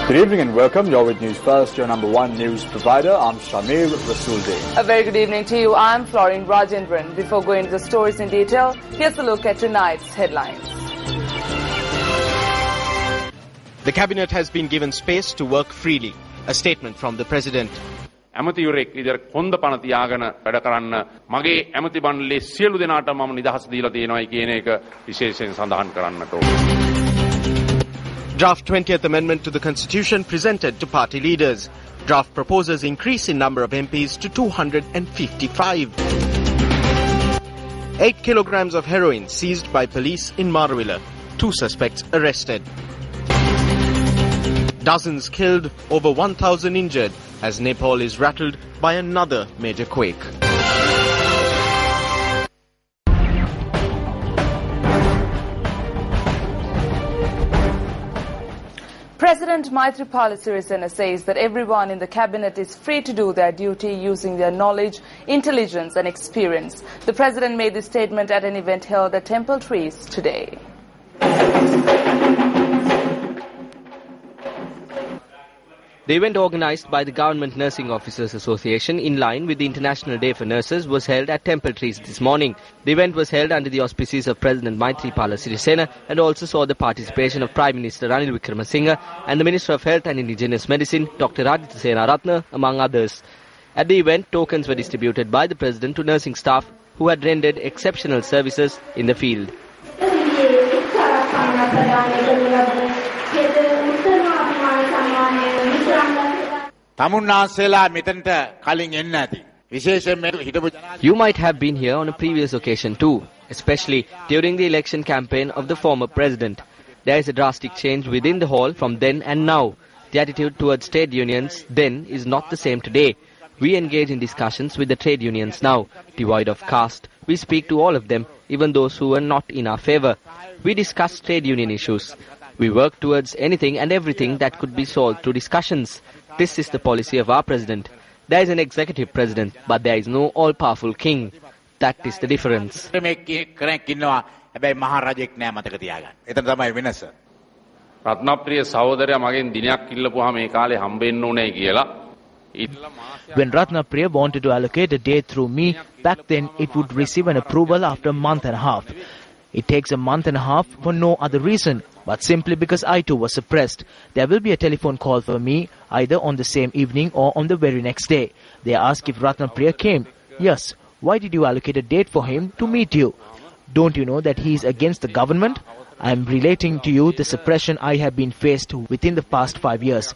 Good evening and welcome. You're with News First, your number one news provider. I'm Shamir Rasooldi. A very good evening to you. I'm Florine Rajendran. Before going into the stories in detail, here's a look at tonight's headlines. The cabinet has been given space to work freely. A statement from the president. ඇමතිවරයෙක් විදියට කොන්ද පණ තියාගෙන වැඩ කරන්න මගේ ඇමති මණ්ඩලයේ සියලු දෙනාට මම නිදහස දීලා තියෙනවායි කියන එක විශේෂයෙන් සඳහන් කරන්නට ඕනේ. Draft 20th Amendment to the Constitution presented to party leaders. Draft proposes increase in number of MPs to 255. 8 kilograms of heroin seized by police in Marawila. 2 suspects arrested. Dozens killed, over 1,000 injured as Nepal is rattled by another major quake. President Maithripala Sirisena says that everyone in the cabinet is free to do their duty using their knowledge, intelligence and experience. The president made this statement at an event held at Temple Trees today. The event organised by the Government Nursing Officers Association in line with the International Day for Nurses was held at Temple Trees this morning. The event was held under the auspices of President Maithripala Sirisena and also saw the participation of Prime Minister Ranil Wickremesinghe and the Minister of Health and Indigenous Medicine, Dr. Aditya Senaratne, among others. At the event, tokens were distributed by the President to nursing staff who had rendered exceptional services in the field. You might have been here on a previous occasion too, especially during the election campaign of the former president. There is a drastic change within the hall from then and now. The attitude towards trade unions then is not the same today. We engage in discussions with the trade unions now, devoid of caste. We speak to all of them, even those who are not in our favour. We discuss trade union issues. We work towards anything and everything that could be solved through discussions. This is the policy of our president. There is an executive president, but there is no all-powerful king. That is the difference. Ratnapriya සහෝදරයා මගෙන් දිනයක් ඉල්ලපුවාම මේ කාලේ හම්බෙන්න ඕනේ කියලා. When Ratna Priya wanted to allocate a date through me, back then it would receive an approval after a month and a half. It takes a month and a half for no other reason, but simply because I too was suppressed. There will be a telephone call for me either on the same evening or on the very next day. They ask if Ratna Priya came. Yes. Why did you allocate a date for him to meet you? Don't you know that he is against the government? I am relating to you the suppression I have been faced within the past 5 years.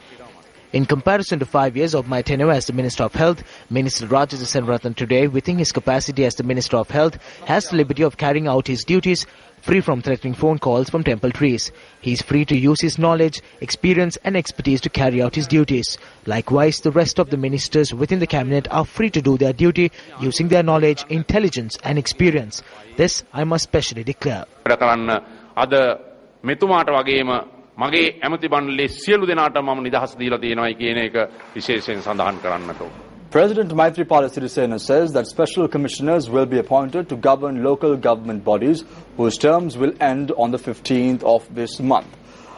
In comparison to 5 years of my tenure as the Minister of Health, Minister Rajendra Senaratne today, within his capacity as the Minister of Health, has the liberty of carrying out his duties free from threatening phone calls from Temple Trees. He is free to use his knowledge, experience and expertise to carry out his duties. Likewise, the rest of the ministers within the cabinet are free to do their duty using their knowledge, intelligence and experience. This I must specially declare. මගේ ඇමති මණ්ඩලයේ සියලු දෙනාට මම නිදහස දීලා තියෙනවායි කියන එක විශේෂයෙන් සඳහන් කරන්නට ඕන. President Maithripala Sirisena says that special commissioners will be appointed to govern local government bodies whose terms will end on the 15th of this month.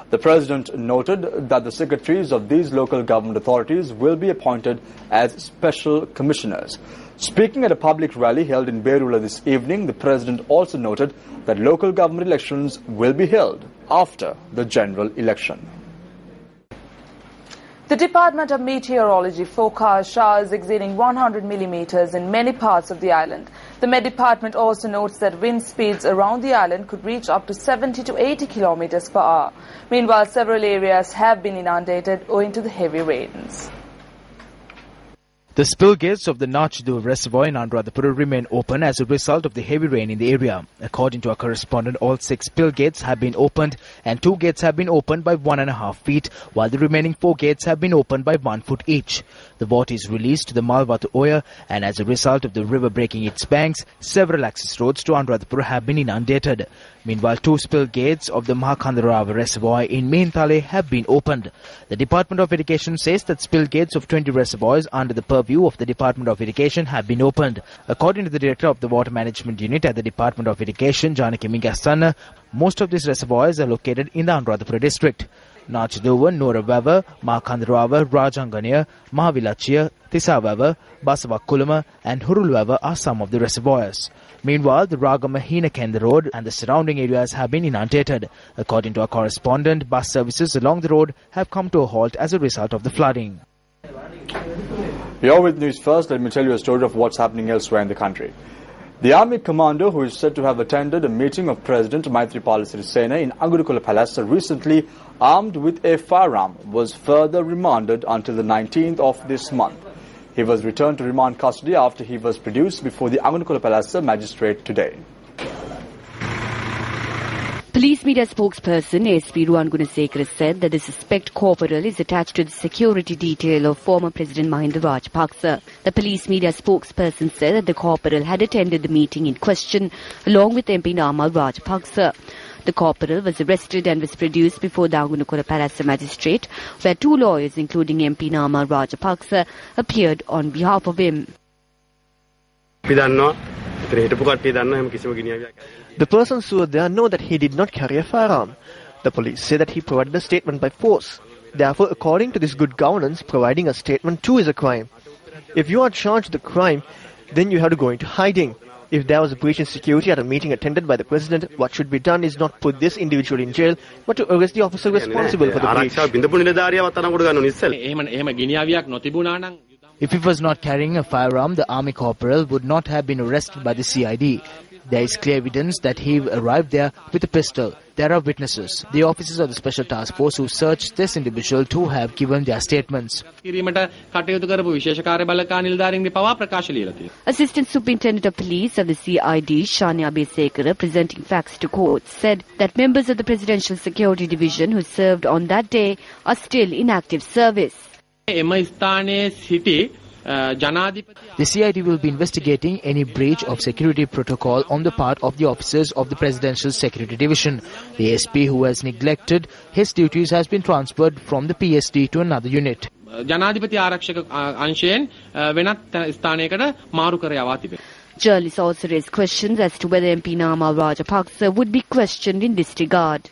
The president noted that the secretaries of these local government authorities will be appointed as special commissioners. Speaking at a public rally held in Berula this evening, the president also noted that local government elections will be held after the general election. The Department of Meteorology forecasts showers exceeding 100 millimeters in many parts of the island. The Met Department also notes that wind speeds around the island could reach up to 70 to 80 kilometers per hour. Meanwhile, several areas have been inundated owing to the heavy rains. The spill gates of the Nachdu reservoir in Anuradhapura remain open as a result of the heavy rain in the area. According to our correspondent, all 6 spill gates have been opened and 2 gates have been opened by 1.5 feet, while the remaining 4 gates have been opened by 1 foot each. The water is released to the Malwatu Oya, and as a result of the river breaking its banks, several access roads to Anuradhapura have been inundated. Meanwhile, 2 spill gates of the Mahakandarava reservoir in Meentale have been opened. The Department of Irrigation says that spill gates of 20 reservoirs under the purview of the Department of Irrigation have been opened. According to the Director of the Water Management Unit at the Department of Irrigation, Janaki Mingasana, most of these reservoirs are located in the Anuradhapura district. Nachiduwa, Norawawa, Makandarawa, Rajanganiya, Mahavilachiya, Tisawawa, Basavakulama and Hurulwawa are some of the reservoirs. Meanwhile, the Ragamahina Kenda road and the surrounding areas have been inundated. According to our correspondent, bus services along the road have come to a halt as a result of the flooding. You're with News First. Let me tell you a story of what's happening elsewhere in the country. The army commander, who is said to have attended a meeting of President Maithripala Sirisena in Agurukula Palace recently, armed with a firearm, was further remanded until the 19th of this month. He was returned to remand custody after he was produced before the Agurukula Palace magistrate today. Police media spokesperson SP Ruwan Gunasekara said that the suspect corporal is attached to the security detail of former President Mahinda Rajapaksa. The police media spokesperson said that the corporal had attended the meeting in question along with MP Namal Rajapaksa. The corporal was arrested and was produced before the Agurukula Palace magistrate, where two lawyers including MP Namal Rajapaksa appeared on behalf of him. The persons who were there know that he did not carry a firearm. The police say that he provided a statement by force. Therefore, according to this good governance, providing a statement too is a crime. If you are charged with a crime, then you have to go into hiding. If there was a breach in security at a meeting attended by the president, what should be done is not put this individual in jail, but to arrest the officer responsible for the breach. If he was not carrying a firearm, the army corporal would not have been arrested by the CID. There is clear evidence that he arrived there with a pistol. There are witnesses. The officers of the Special Task Force who searched this individual too have given their statements. Assistant Superintendent of Police of the CID, Shania Besekara, presenting facts to court, said that members of the Presidential Security Division who served on that day are still in active service. The CID will be investigating any breach of security protocol on the part of the officers of the Presidential Security Division. The SP who has neglected his duties has been transferred from the PSD to another unit. Journalists also raised questions as to whether MP Namal Rajapaksa would be questioned in this regard.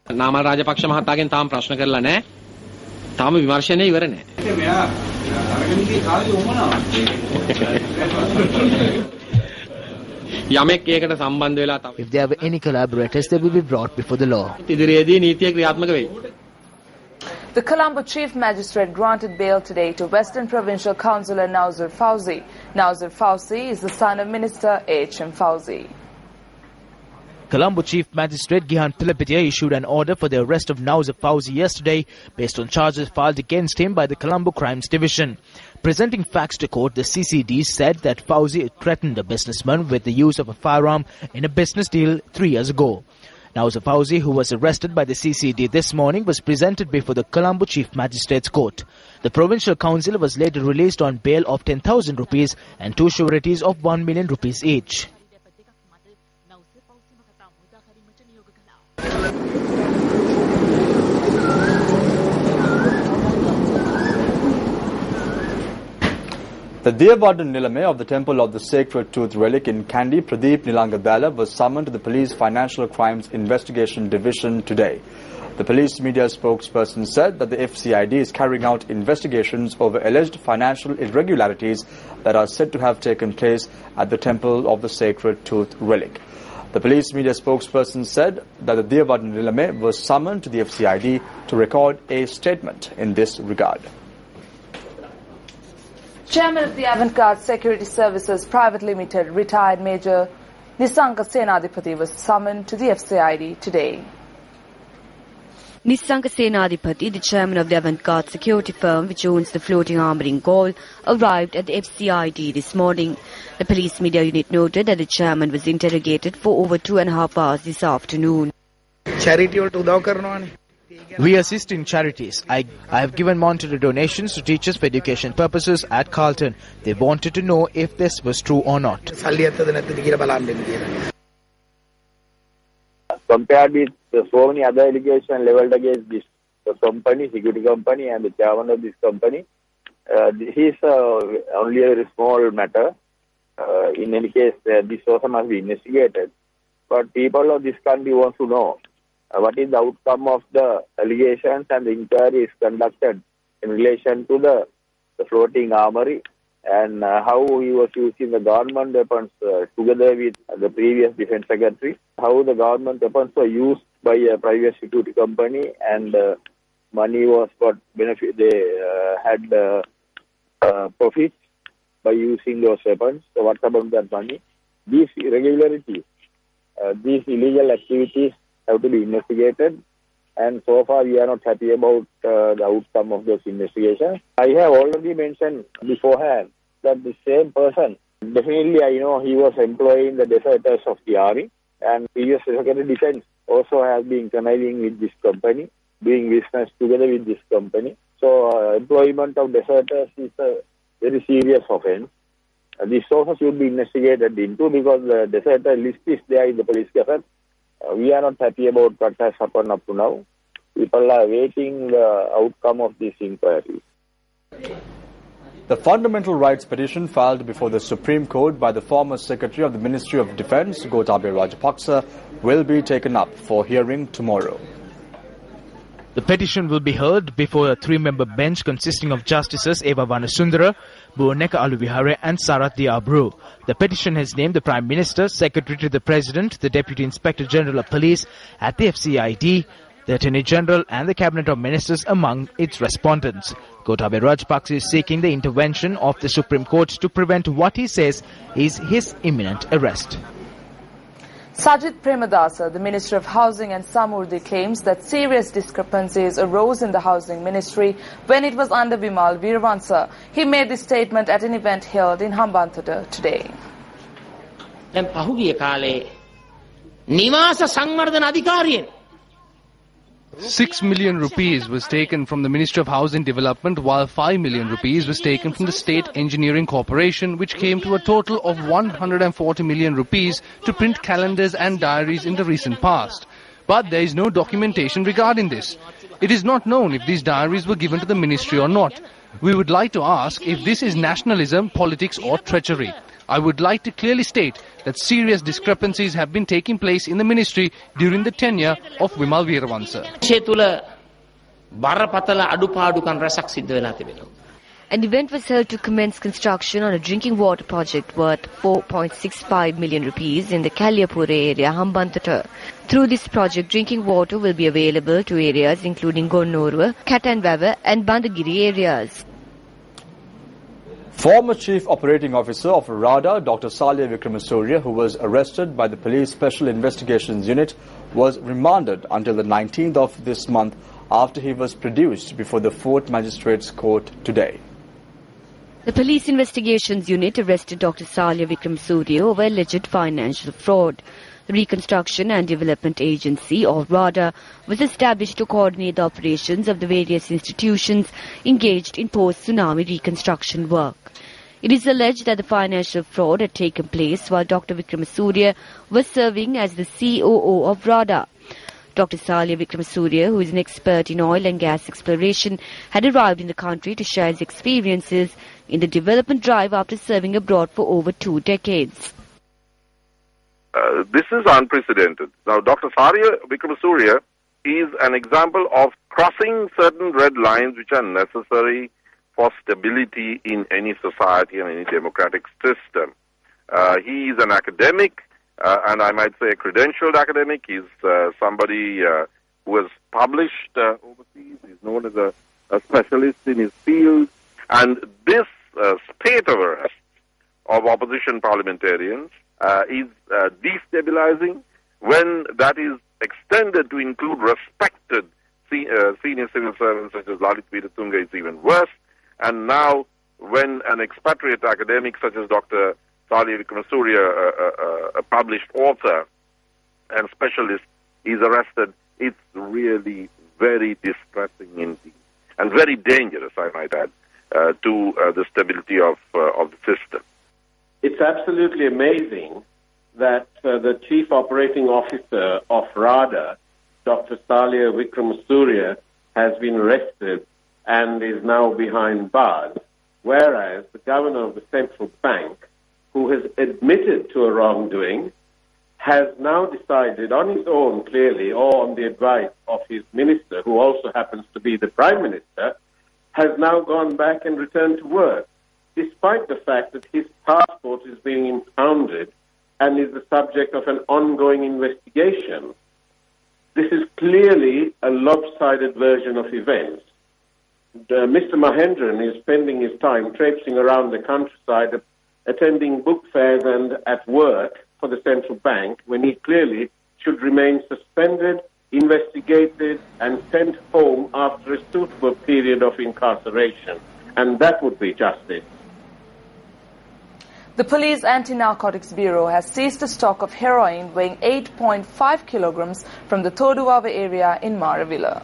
Namal Rajapaksa මහතාගෙන් තාම ප්‍රශ්න කරලා නැහැ. තාම විමර්ශනය ඉවර නැහැ. If there were any collaborators, they will be brought before the law. The Colombo Chief Magistrate granted bail today to Western Provincial Councillor Nausir Fauzi. Nausir Fauzi is the son of Minister H.M. Fauzi. Colombo Chief Magistrate Gihan Pilapitia issued an order for the arrest of Nausir Fauzi yesterday based on charges filed against him by the Colombo Crimes Division. Presenting facts to court, the CCD said that Fauzi threatened a businessman with the use of a firearm in a business deal 3 years ago. Nausir Fauzi, who was arrested by the CCD this morning, was presented before the Colombo Chief Magistrate's Court. The Provincial Council was later released on bail of 10,000 rupees and 2 sureties of 1 million rupees each. The Devardhan Nilame of the Temple of the Sacred Tooth Relic in Kandy, Pradeep Nilangadala, was summoned to the Police Financial Crimes Investigation Division today. The police media spokesperson said that the FCID is carrying out investigations over alleged financial irregularities that are said to have taken place at the Temple of the Sacred Tooth Relic. The police media spokesperson said that the Devardhan Nilame was summoned to the FCID to record a statement in this regard. Chairman of the Avant-Garde Security Services Private Limited, retired Major Nisanka Senadipati, was summoned to the FCID today. Nisanka Senadipati, the chairman of the Avant-Garde security firm which owns the floating armour in Gaul, arrived at the FCID this morning. The police media unit noted that the chairman was interrogated for over 2.5 hours this afternoon. We assist in charities. I have given monetary donations to teachers for education purposes at Carlton. They wanted to know if this was true or not. Compared with so many other allegations leveled against this company, security company, and the chairman of this company, this is only a very small matter. In any case, this also must be investigated. But people of this country want to know what is the outcome of the allegations, and the inquiry is conducted in relation to the floating armory and how he was using the government weapons together with the previous defense secretary, how the government weapons were used by a private security company, and money was got benefit. They had profits by using those weapons. So what about that money? These irregularities, these illegal activities have to be investigated, and so far we are not happy about the outcome of those investigations. I have already mentioned beforehand that the same person, definitely I know he was employing the deserters of the army, and previous Secretary of Defense also has been conniving with this company, doing business together with this company. So employment of deserters is a very serious offence. This also should be investigated into, because the deserter list is there in the police gazette. We are not happy about what has happened up to now. People are awaiting the outcome of this inquiry. The fundamental rights petition filed before the Supreme Court by the former Secretary of the Ministry of Defence, Gotabaya Rajapaksa, will be taken up for hearing tomorrow. The petition will be heard before a three-member bench consisting of Justices Eva Vanasundara, Buoneka Aluvihare and Sarath Diabru. The petition has named the Prime Minister, Secretary to the President, the Deputy Inspector General of Police at the FCID, the Attorney General and the Cabinet of Ministers among its respondents. Gotabaya Rajapaksa is seeking the intervention of the Supreme Court to prevent what he says is his imminent arrest. Sajid Premadasa, the Minister of Housing and Samurdhi, claims that serious discrepancies arose in the Housing Ministry when it was under Vimal Veeravansa. He made this statement at an event held in Hambantota today. 6 million rupees was taken from the Ministry of Housing Development, while 5 million rupees was taken from the State Engineering Corporation, which came to a total of 140 million rupees to print calendars and diaries in the recent past. But there is no documentation regarding this. It is not known if these diaries were given to the ministry or not. We would like to ask if this is nationalism, politics or treachery. I would like to clearly state that serious discrepancies have been taking place in the ministry during the tenure of Vimal Veeravansa. An event was held to commence construction on a drinking water project worth 4.65 million rupees in the Kalyapura area, Hambantota. Through this project, drinking water will be available to areas including Gonnorua, Katanvava and Bandagiri areas. Former Chief Operating Officer of RADA, Dr. Salya Vikramasuriya, who was arrested by the Police Special Investigations Unit, was remanded until the 19th of this month after he was produced before the 4th Magistrates Court today. The Police Investigations Unit arrested Dr. Salya Vikramasuriya over alleged financial fraud. The Reconstruction and Development Agency, or RADA, was established to coordinate the operations of the various institutions engaged in post-tsunami reconstruction work. It is alleged that the financial fraud had taken place while Dr. Vikramasuriya was serving as the COO of RADA. Dr. Salya Vikramasuriya, who is an expert in oil and gas exploration, had arrived in the country to share his experiences in the development drive after serving abroad for over 2 decades. This is unprecedented. Now, Dr. Salya Vikramasuriya is an example of crossing certain red lines which are necessary for stability in any society and any democratic system. He is an academic, and I might say a credentialed academic. He's somebody who has published overseas. He's known as a specialist in his field. And this spate of arrests of opposition parliamentarians is destabilizing. When that is extended to include respected senior civil servants such as Lalit Veeratunga, it's even worse. And now, when an expatriate academic such as Dr. Salya Vikramasuriya, a published author and specialist, is arrested, it's really very distressing indeed, and very dangerous, I might add, to the stability of the system. It's absolutely amazing that the Chief Operating Officer of RADA, Dr. Salya Vikramasuriya, has been arrested and is now behind bars, whereas the Governor of the Central Bank, who has admitted to a wrongdoing, has now decided on his own, clearly, or on the advice of his minister, who also happens to be the Prime Minister, has now gone back and returned to work, despite the fact that his passport is being impounded and is the subject of an ongoing investigation. This is clearly a lopsided version of events. Mr. Mahendran is spending his time traipsing around the countryside, attending book fairs and at work for the central bank, when he clearly should remain suspended, investigated and sent home after a suitable period of incarceration. And that would be justice. The Police Anti-Narcotics Bureau has seized a stock of heroin weighing 8.5 kilograms from the Toduwava area in Maravilla.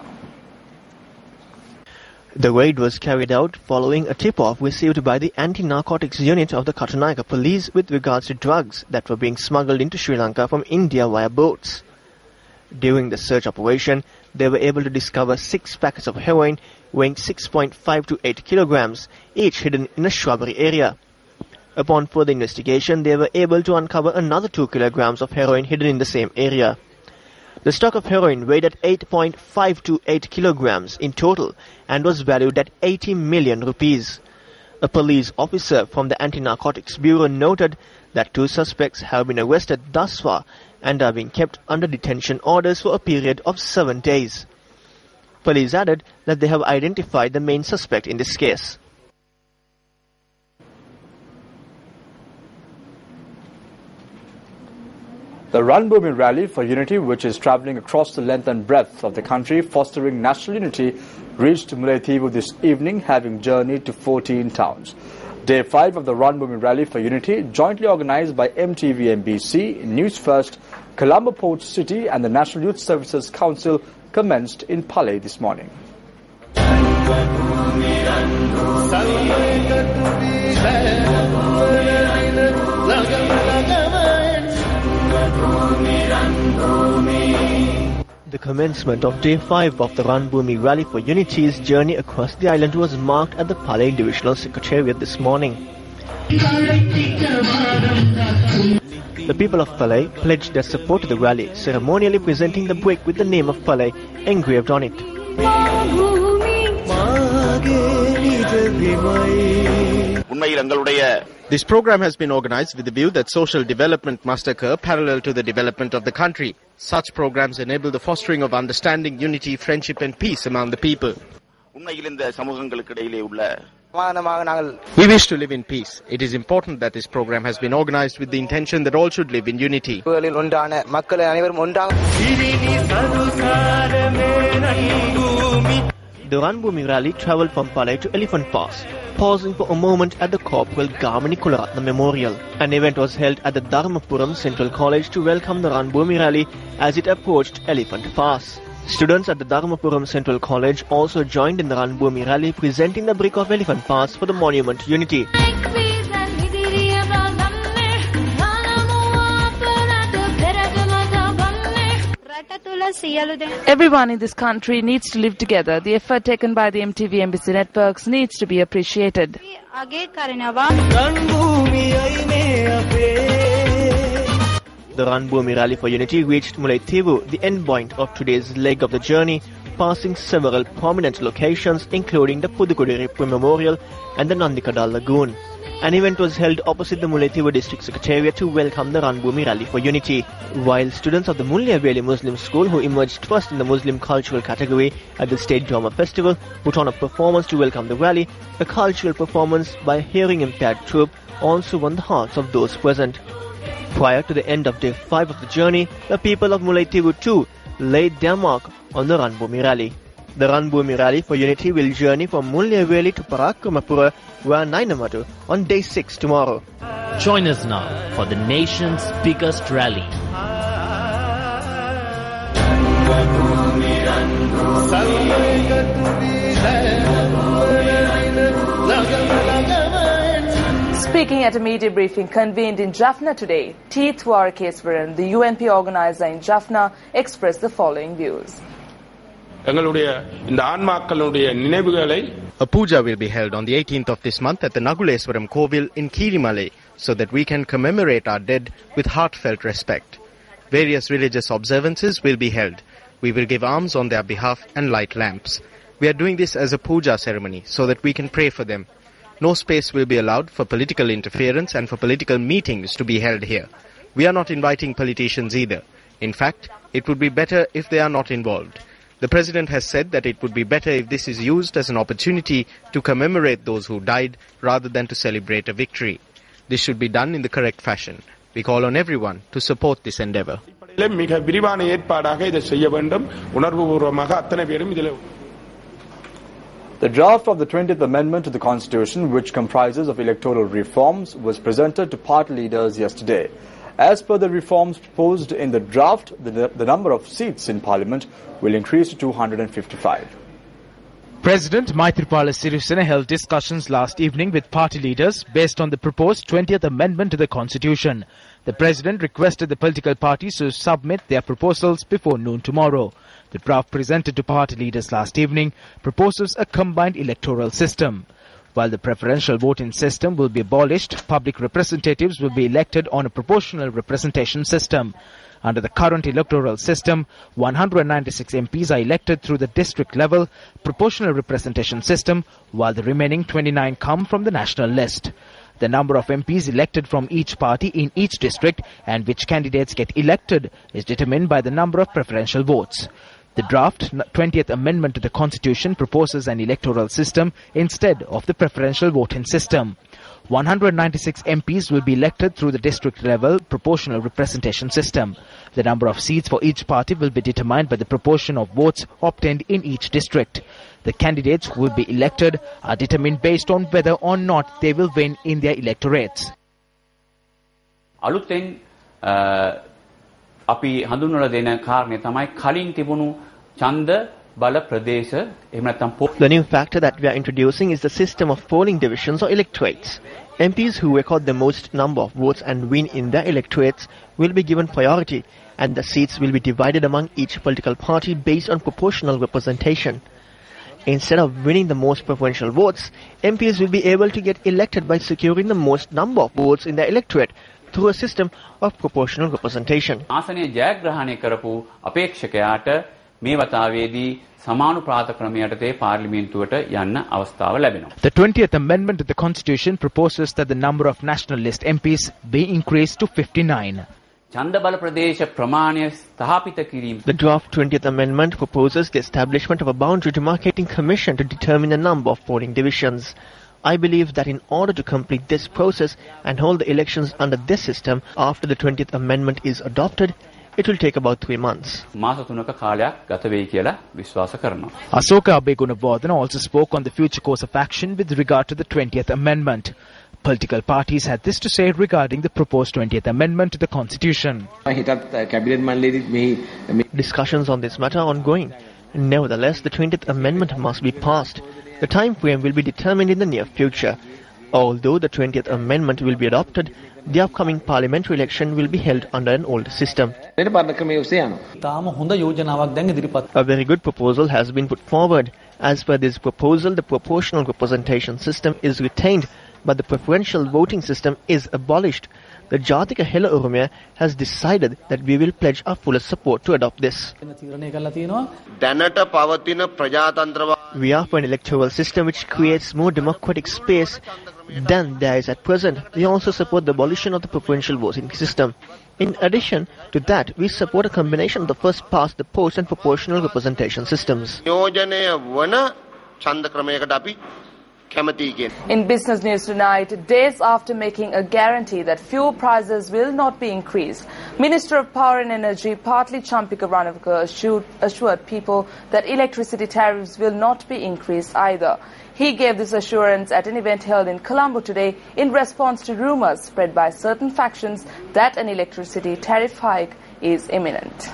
The raid was carried out following a tip-off received by the anti-narcotics unit of the Katunayaka police with regards to drugs that were being smuggled into Sri Lanka from India via boats. During the search operation, they were able to discover 6 packets of heroin weighing 6.5 to 8 kilograms, each hidden in a shrubbery area. Upon further investigation, they were able to uncover another 2 kilograms of heroin hidden in the same area. The stock of heroin weighed at 8.5 to 8 kilograms in total and was valued at 80 million rupees. A police officer from the Anti-Narcotics Bureau noted that 2 suspects have been arrested thus far and are being kept under detention orders for a period of 7 days. Police added that they have identified the main suspect in this case. The Ranbhoomi Rally for Unity, which is travelling across the length and breadth of the country, fostering national unity, reached Mullaitivu this evening, having journeyed to 14 towns. Day 5 of the Ranbhoomi Rally for Unity, jointly organised by MTV MBC, Newsfirst, Colombo Port City and the National Youth Services Council, commenced in Palay this morning. The commencement of Day 5 of the Ranbhoomi Rally for Unity's journey across the island was marked at the Palay Divisional Secretariat this morning. The people of Palay pledged their support to the rally, ceremonially presenting the brick with the name of Palay engraved on it. This program has been organized with the view that social development must occur parallel to the development of the country. Such programs enable the fostering of understanding, unity, friendship and peace among the people. We wish to live in peace. It is important that this program has been organized with the intention that all should live in unity. The Ranbhoomi Rally travelled from Palay to Elephant Pass, pausing for a moment at the Corporal Gamani Kularatna Memorial. An event was held at the Dharmapuram Central College to welcome the Ranbhoomi Rally as it approached Elephant Pass. Students at the Dharmapuram Central College also joined in the Ranbhoomi Rally, presenting the brick of Elephant Pass for the monument Unity. Everyone in this country needs to live together. The effort taken by the MTV Embassy networks needs to be appreciated. The Ranbhoomi Rally for Unity reached Mullaitivu, the end point of today's leg of the journey, passing several prominent locations including the Pudukudiri Memorial and the Nandikadal Lagoon. An event was held opposite the Mullaitivu District Secretariat to welcome the Ranbhoomi Rally for Unity. While students of the Mullaiveli Muslim School, who emerged first in the Muslim cultural category at the State Drama Festival, put on a performance to welcome the rally, a cultural performance by hearing impaired troupe also won the hearts of those present. Prior to the end of Day 5 of the journey, the people of Mullaitivu too laid their mark on the Ranbhoomi Rally. The Ranbhoomi Rally for Unity will journey from Mullaiveli to Parakramapura via Nainamadu on Day 6 tomorrow. Join us now for the nation's biggest rally. Speaking at a media briefing convened in Jaffna today, T. Thwarakeswaran, the UNP organizer in Jaffna, expressed the following views. A puja will be held on the 18th of this month at the Naguleswaram Kovil in Kirimalai so that we can commemorate our dead with heartfelt respect. Various religious observances will be held. We will give alms on their behalf and light lamps. We are doing this as a puja ceremony so that we can pray for them. No space will be allowed for political interference and for political meetings to be held here. We are not inviting politicians either. In fact, it would be better if they are not involved. The President has said that it would be better if this is used as an opportunity to commemorate those who died rather than to celebrate a victory. This should be done in the correct fashion. We call on everyone to support this endeavor. The draft of the 20th Amendment to the Constitution, which comprises of electoral reforms, was presented to party leaders yesterday. As per the reforms proposed in the draft, the number of seats in Parliament will increase to 255. President Maithripala Sirisena held discussions last evening with party leaders based on the proposed 20th Amendment to the Constitution. The President requested the political parties to submit their proposals before noon tomorrow. The draft presented to party leaders last evening proposes a combined electoral system. While the preferential voting system will be abolished, public representatives will be elected on a proportional representation system. Under the current electoral system, 196 MPs are elected through the district level proportional representation system, while the remaining 29 come from the national list. The number of MPs elected from each party in each district and which candidates get elected is determined by the number of preferential votes. The draft 20th Amendment to the Constitution proposes an electoral system instead of the preferential voting system. 196 MPs will be elected through the district level proportional representation system. The number of seats for each party will be determined by the proportion of votes obtained in each district. The candidates who will be elected are determined based on whether or not they will win in their electorates. අලුතෙන් අපි හඳුන්වලා දෙන කාරණේ තමයි කලින් තිබුණු ඡන්ද බල ප්‍රදේශ එහෙම නැත්නම් The new factor that we are introducing is the system of polling divisions or electorates. MPs who record the most number of votes and win in their electorates will be given priority, and the seats will be divided among each political party based on proportional representation. Instead of winning the most preferential votes, MPs will be able to get elected by securing the most number of votes in their electorate through a system of proportional representation. ආසනයේ ජයග්‍රහණය කරපු අපේක්ෂකයාට මේ වතාවේදී සමානුපාත ක්‍රමයටදී පාර්ලිමේන්තුවට යන්න අවස්ථාව ලැබෙනවා. The 20th Amendment to the Constitution proposes that the number of national list MPs be increased to 59. ඡන්ද බල ප්‍රදේශ ප්‍රමාණය ස්ථාපිත කිරීම. The draft 20th Amendment proposes the establishment of a boundary demarcating commission to determine the number of polling divisions. I believe that in order to complete this process and hold the elections under this system after the 20th Amendment is adopted, it will take about 3 months. මාස 3ක කාලයක් ගත වෙයි කියලා විශ්වාස කරනවා. Asoka Abegunawardena also spoke on the future course of action with regard to the 20th Amendment. Political parties had this to say regarding the proposed 20th Amendment to the Constitution. Discussions on this matter are ongoing. Nevertheless, the 20th Amendment must be passed. The time frame will be determined in the near future. Although the 20th Amendment will be adopted, the upcoming parliamentary election will be held under an old system. A very good proposal has been put forward. As per this proposal, the proportional representation system is retained, but the preferential voting system is abolished. The Jatika Hela Urumia has decided that we will pledge our fullest support to adopt this. We are for an electoral system which creates more democratic space than there is at present. We also support the abolition of the preferential voting system. In addition to that, we support a combination of the first past the post and proportional representation systems. In business news tonight, days after making a guarantee that fuel prices will not be increased, Minister of Power and Energy Partli Champika Ranavika assured people that electricity tariffs will not be increased either. He gave this assurance at an event held in Colombo today in response to rumours spread by certain factions that an electricity tariff hike is imminent.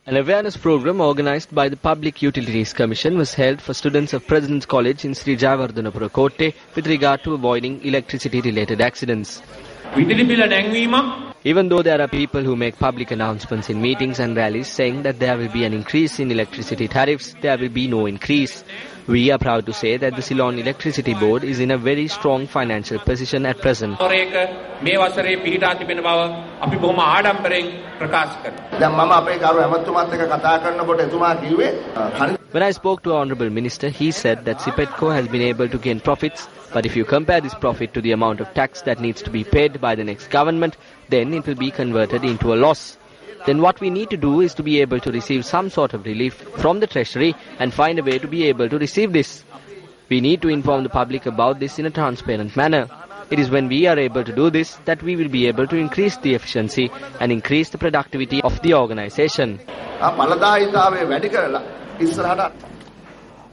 An awareness program organised by the Public Utilities Commission was held for students of President's College in Sri Jayawardhanapura Kotte with regard to avoiding electricity-related accidents. Even though there are people who make public announcements in meetings and rallies saying that there will be an increase in electricity tariffs, there will be no increase. We are proud to say that the Ceylon Electricity Board is in a very strong financial position at present. When I spoke to Honourable Minister, he said that CPETCO has been able to gain profits, but if you compare this profit to the amount of tax that needs to be paid by the next government, then it will be converted into a loss. Then what we need to do is to be able to receive some sort of relief from the Treasury and find a way to be able to receive this. We need to inform the public about this in a transparent manner. It is when we are able to do this that we will be able to increase the efficiency and increase the productivity of the organisation.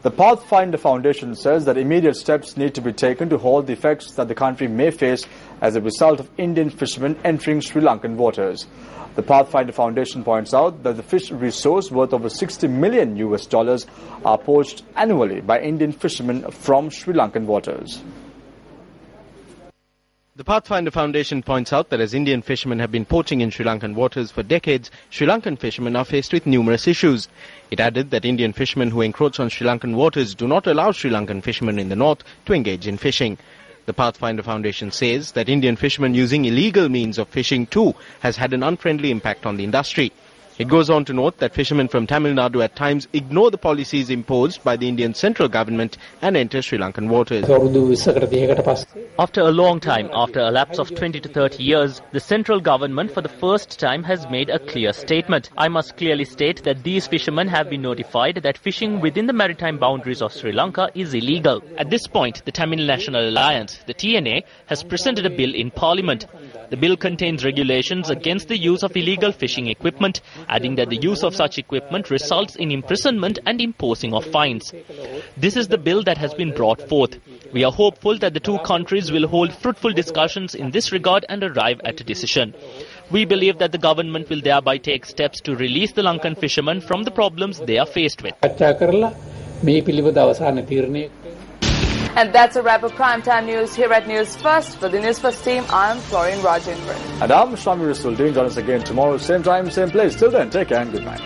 The Pathfinder Foundation says that immediate steps need to be taken to halt the effects that the country may face as a result of Indian fishermen entering Sri Lankan waters. The Pathfinder Foundation points out that the fish resource worth over $60 million are poached annually by Indian fishermen from Sri Lankan waters. The Pathfinder Foundation points out that as Indian fishermen have been poaching in Sri Lankan waters for decades, Sri Lankan fishermen are faced with numerous issues. It added that Indian fishermen who encroach on Sri Lankan waters do not allow Sri Lankan fishermen in the north to engage in fishing. The Pathfinder Foundation says that Indian fishermen using illegal means of fishing too has had an unfriendly impact on the industry. It goes on to note that fishermen from Tamil Nadu at times ignore the policies imposed by the Indian central government and enter Sri Lankan waters. After a long time, after a lapse of 20 to 30 years, the central government for the first time has made a clear statement. I must clearly state that these fishermen have been notified that fishing within the maritime boundaries of Sri Lanka is illegal. At this point, the Tamil National Alliance, the TNA, has presented a bill in Parliament. The bill contains regulations against the use of illegal fishing equipment, adding that the use of such equipment results in imprisonment and imposing of fines. This is the bill that has been brought forth. We are hopeful that the two countries will hold fruitful discussions in this regard and arrive at a decision. We believe that the government will thereby take steps to release the Lankan fishermen from the problems they are faced with. And that's a wrap of Primetime News here at News First. For the News First team, I am Florian Rajendran. And I'm Shami Rasuldeen. Join us again tomorrow, same time, same place. Till then, take care and good night.